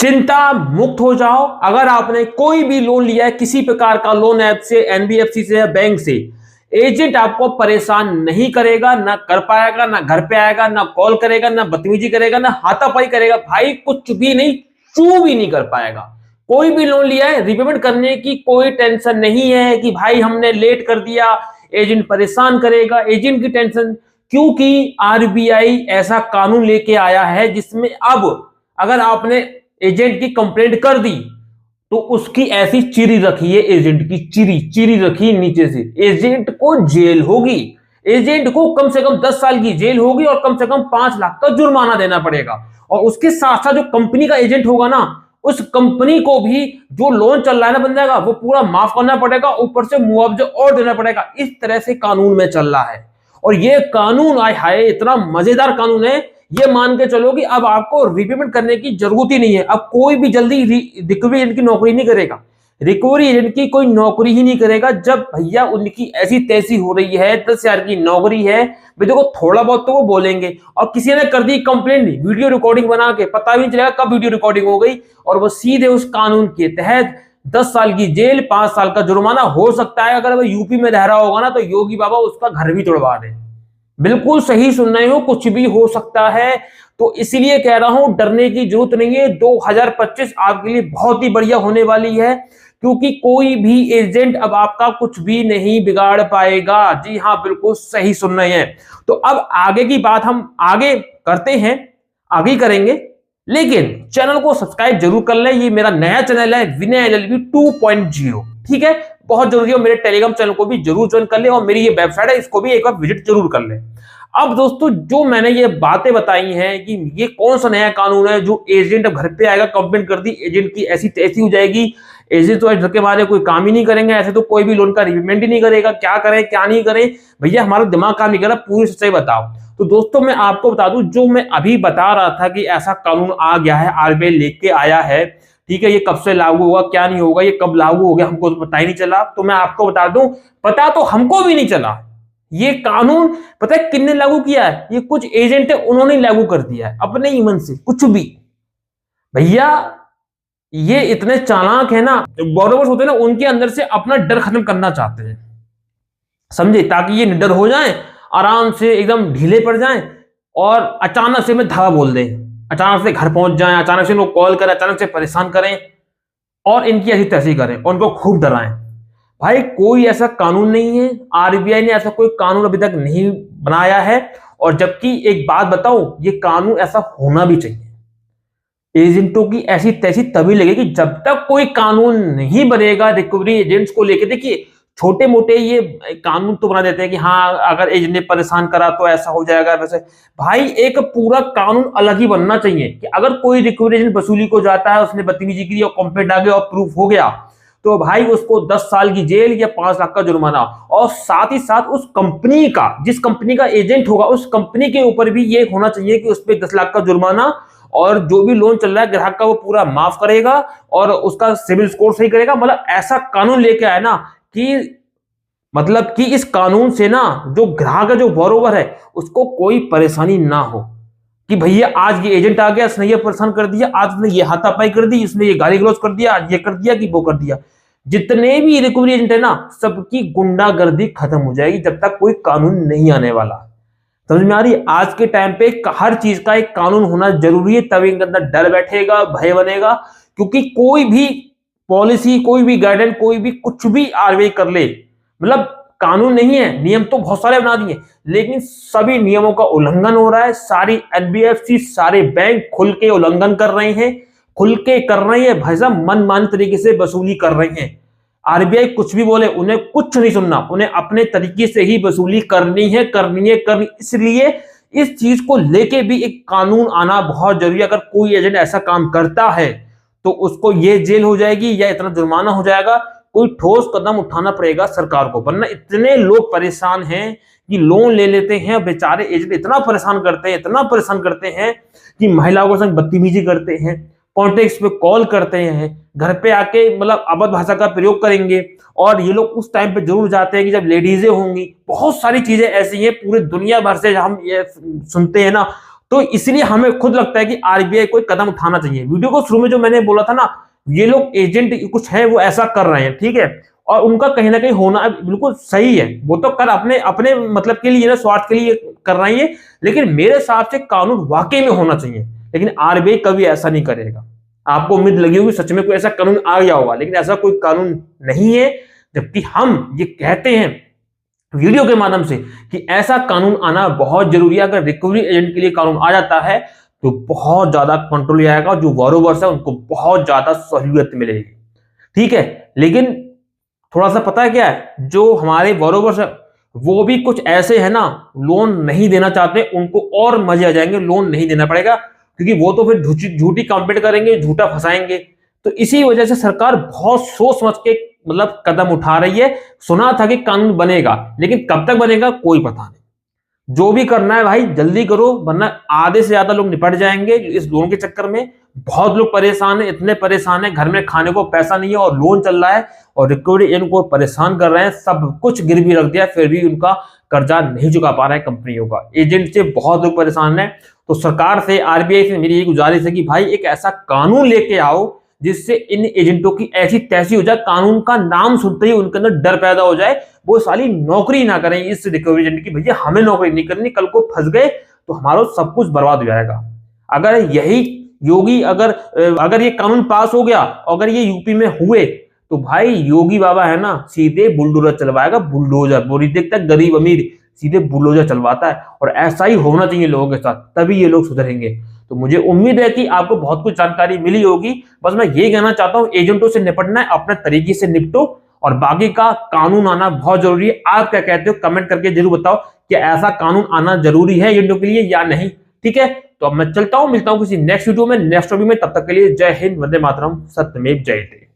चिंता मुक्त हो जाओ। अगर आपने कोई भी लोन लिया है, किसी प्रकार का लोन ऐप से, एनबीएफसी से या बैंक से, एजेंट आपको परेशान नहीं करेगा, ना कर पाएगा, ना घर पे आएगा, ना कॉल करेगा, ना बदतमीजी करेगा, ना हाथापाई करेगा। भाई कुछ भी नहीं, चू भी नहीं कर पाएगा। कोई भी लोन लिया है, रिपेमेंट करने की कोई टेंशन नहीं है कि भाई हमने लेट कर दिया, एजेंट परेशान करेगा। एजेंट की टेंशन, क्योंकि आरबीआई ऐसा कानून लेके आया है जिसमें अब अगर आपने एजेंट की कंप्लेंट कर दी तो उसकी ऐसी चिरी रखी है, एजेंट की चिरी चिरी रखी नीचे से, एजेंट को जेल होगी। एजेंट को कम से कम 10 साल की जेल होगी और कम से कम 5 लाख का जुर्माना देना पड़ेगा। और उसके साथ साथ जो कंपनी का एजेंट होगा ना, उस कंपनी को भी जो लोन चल रहा है ना बंदे का, वो पूरा माफ करना पड़ेगा, ऊपर से मुआवजा और देना पड़ेगा। इस तरह से कानून में चल रहा है। और ये कानून आए हाय इतना मजेदार कानून है, ये मान के चलो कि अब आपको रिपेमेंट करने की जरूरत ही नहीं है। अब कोई भी जल्दी रिकवरी एजेंट की नौकरी नहीं करेगा, रिकवरी एजेंट की कोई नौकरी ही नहीं करेगा जब भैया उनकी ऐसी तैसी हो रही है, 10,000 की नौकरी है। भाई देखो थोड़ा बहुत तो वो बोलेंगे, और किसी ने कर दी कंप्लेंट, वीडियो रिकॉर्डिंग बना के, पता भी नहीं चलेगा कब वीडियो रिकॉर्डिंग हो गई, और वो सीधे उस कानून के तहत 10 साल की जेल, 5 साल का जुर्माना हो सकता है। अगर वो यूपी में रह रहा होगा ना, तो योगी बाबा उसका घर भी तोड़वा दे। बिल्कुल सही सुन रहे हो, कुछ भी हो सकता है। तो इसलिए कह रहा हूं डरने की जरूरत नहीं है। 2025 आपके लिए बहुत ही बढ़िया होने वाली है, क्योंकि कोई भी एजेंट अब आपका कुछ भी नहीं बिगाड़ पाएगा। जी हां, बिल्कुल सही सुन रहे हैं। तो अब आगे की बात हम आगे करते हैं, आगे करेंगे, लेकिन चैनल को सब्सक्राइब जरूर कर लें। ये मेरा नया चैनल है विनय एलएलबी 2.0, ठीक है, बहुत जरूरी है। मेरे टेलीग्राम चैनल को भी जरूर ज्वाइन कर ले, और मेरी ये वेबसाइट है इसको भी एक बार विजिट जरूर कर ले। अब दोस्तों, जो मैंने ये बातें बताई हैं कि ये कौन सा नया कानून है जो एजेंट घर पे आएगा, कंप्लेंट कर दी, एजेंट की ऐसी तैसी हो जाएगी, एजेंट तो डर के मारे कोई काम ही नहीं करेंगे, ऐसे तो कोई भी लोन का रिपेमेंट ही नहीं करेगा, क्या करें क्या नहीं करें। भैया हमारा दिमाग काम नहीं कर रहा, पूरी सच्चाई बताओ। तो दोस्तों मैं आपको बता दूं, जो मैं अभी बता रहा था कि ऐसा कानून आ गया है, आरबीआई लेके आया है, ठीक है, ये कब से लागू होगा क्या नहीं होगा, ये कब लागू हो गया हमको तो पता ही नहीं चला। तो मैं आपको बता दूं, पता तो हमको भी नहीं चला। ये कानून पता है किसने लागू किया है? ये कुछ एजेंट है, उन्होंने लागू कर दिया है अपने ही मन से, कुछ भी। भैया ये इतने चालाक है ना, बोरोवर्स होते हैं ना, उनके अंदर से अपना डर खत्म करना चाहते हैं, समझे, ताकि ये निडर हो जाए, आराम से एकदम ढीले पड़ जाए, और अचानक से मैं धावा बोल दे, अचानक से घर पहुंच जाए, अचानक से लोग कॉल करें, अचानक से परेशान करें, और इनकी ऐसी तैसी करें, और उनको खूब डराएं। भाई कोई ऐसा कानून नहीं है, आरबीआई ने ऐसा कोई कानून अभी तक नहीं बनाया है। और जबकि एक बात बताऊं, ये कानून ऐसा होना भी चाहिए। एजेंटों की ऐसी तैसी तभी लगेगी जब तक कोई कानून नहीं बनेगा रिकवरी एजेंट्स को लेकर। देखिए छोटे मोटे ये कानून तो बना देते हैं कि हाँ अगर एजेंट ने परेशान करा तो ऐसा हो जाएगा वैसे। भाई एक पूरा कानून अलग ही बनना चाहिए कि अगर कोई रिकवरी एजेंट वसूली को जाता है, उसने बदतमीजी की और कंप्लेंट आ गया और प्रूफ हो गया, तो भाई उसको 10 साल की जेल या 5 लाख का जुर्माना, और साथ ही साथ उस कंपनी का, जिस कंपनी का एजेंट होगा, उस कंपनी के ऊपर भी ये होना चाहिए कि उस पर 10 लाख का जुर्माना, और जो भी लोन चल रहा है ग्राहक का वो पूरा माफ करेगा और उसका सिविल स्कोर सही करेगा। मतलब ऐसा कानून लेके आया ना कि मतलब कि इस कानून से ना जो ग्राहक है, जो बोरोवर है, उसको कोई परेशानी ना हो कि भैया आज ये एजेंट आ गया, इसने ये परेशान कर दिया, आज ने ये हाथापाई कर दी, इसने ये गाली गलौज कर दिया, आज ये कर दिया कि वो कर दिया। जितने भी रिकवरी एजेंट है ना, सबकी गुंडागर्दी खत्म हो जाएगी जब तक कोई कानून नहीं आने वाला। समझ में आ रही है? आज के टाइम पे हर चीज का एक कानून होना जरूरी है, तभी इनके अंदर डर बैठेगा, भय बनेगा। क्योंकि कोई भी पॉलिसी, कोई भी गाइडेंस, कोई भी कुछ भी आरबीआई कर ले, मतलब कानून नहीं है, नियम तो बहुत सारे बना दिए, लेकिन सभी नियमों का उल्लंघन हो रहा है। सारी एनबीएफसी, सारे बैंक खुल के उल्लंघन कर रहे हैं, खुल के कर रहे हैं भाई साहब, मनमानी तरीके से वसूली कर रहे हैं। आरबीआई कुछ भी बोले, उन्हें कुछ नहीं सुनना, उन्हें अपने तरीके से ही वसूली करनी है, करनी है, करनी। इसलिए इस चीज को लेके भी एक कानून आना बहुत जरूरी है। अगर कोई एजेंट ऐसा काम करता है तो उसको ये जेल हो जाएगी या इतना जुर्माना हो जाएगा, कोई ठोस कदम उठाना पड़ेगा सरकार को। वरना इतने लोग परेशान हैं कि लोन ले लेते हैं, बेचारे एजेंट इतना परेशान करते हैं, इतना परेशान करते हैं कि महिलाओं के संग बदतमीजी करते हैं, कॉन्टेक्ट पे कॉल करते हैं, घर पे आके मतलब अभद्र भाषा का प्रयोग करेंगे। और ये लोग उस टाइम पे जरूर जाते हैं कि जब लेडीजें होंगी। बहुत सारी चीजें ऐसी हैं पूरी दुनिया भर से हम ये सुनते हैं ना, तो इसलिए हमें खुद लगता है कि आरबीआई कोई कदम उठाना चाहिए। वीडियो को शुरू में जो मैंने बोला था ना, ये लोग एजेंट कुछ है वो ऐसा कर रहे हैं, ठीक है, और उनका कहीं ना कहीं होना बिल्कुल सही है। वो तो कर अपने अपने मतलब के लिए ना, स्वार्थ के लिए कर रही है, लेकिन मेरे हिसाब से कानून वाकई में होना चाहिए। लेकिन आरबीआई कभी ऐसा नहीं करेगा। आपको उम्मीद लगी होगी सच में कोई ऐसा कानून आ गया होगा, लेकिन ऐसा कोई कानून नहीं है। जबकि हम ये कहते हैं वीडियो के माध्यम से कि ऐसा कानून आना बहुत जरूरी है। अगर रिकवरी एजेंट के लिए कानून आ जाता है तो बहुत ज्यादा कंट्रोल आएगा, जो बोरोवर्स है उनको बहुत ज्यादा सहूलियत मिलेगी, ठीक है। लेकिन थोड़ा सा पता है क्या है, जो हमारे बोरोवर्स है वो भी कुछ ऐसे है ना, लोन नहीं देना चाहते, उनको और मजे आ जाएंगे, लोन नहीं देना पड़ेगा, क्योंकि वो तो फिर झूठी कंप्लेंट करेंगे, झूठा फंसाएंगे। तो इसी वजह से सरकार बहुत सोच समझ के मतलब कदम उठा रही है। सुना था कि कानून बनेगा, लेकिन कब तक बनेगा कोई पता नहीं। जो भी करना है भाई जल्दी करो, वरना आधे से ज्यादा लोग निपट जाएंगे इस लोन के चक्कर में। बहुत लोग परेशान है, इतने परेशान है, घर में खाने को पैसा नहीं है और लोन चल रहा है, और रिकवरी इनको परेशान कर रहे हैं, सब कुछ गिरवी रख दिया, फिर भी उनका कर्जा नहीं चुका पा रहा है कंपनियों का। एजेंट से बहुत लोग परेशान है। तो सरकार से, आरबीआई से मेरी ये गुजारिश है कि भाई एक ऐसा कानून लेके आओ जिससे इन एजेंटों की ऐसी तैसी हो जाए, कानून का नाम सुनते ही उनके अंदर डर पैदा हो जाए, वो साली नौकरी ना करें इस रिकवरी एजेंट की। भैया हमें नौकरी नहीं करनी, कल को फंस गए तो हमारा सब कुछ बर्बाद हो जाएगा। अगर यही योगी अगर ये कानून पास हो गया, अगर ये यूपी में हुए, तो भाई योगी बाबा है ना, सीधे बुलडोजर चलवाएगा, बुलडोजर। वो नहीं देखता गरीब अमीर, सीधे बुलडोजर चलवाता है। और ऐसा ही होना चाहिए लोगों के साथ, तभी ये लोग सुधरेंगे। तो मुझे उम्मीद है कि आपको बहुत कुछ जानकारी मिली होगी। बस मैं ये कहना चाहता हूं, एजेंटों से निपटना है, अपने तरीके से निपटो, और बाकी का कानून आना बहुत जरूरी है। आप क्या कहते हो कमेंट करके जरूर बताओ कि ऐसा कानून आना जरूरी है एजेंटों के लिए या नहीं, ठीक है। तो अब मैं चलता हूं, मिलता हूं किसी नेक्स्ट वीडियो में, नेक्स्ट वीडियो में। तब तक के लिए जय हिंद, वंदे मातरम, सत्यमेव जयते।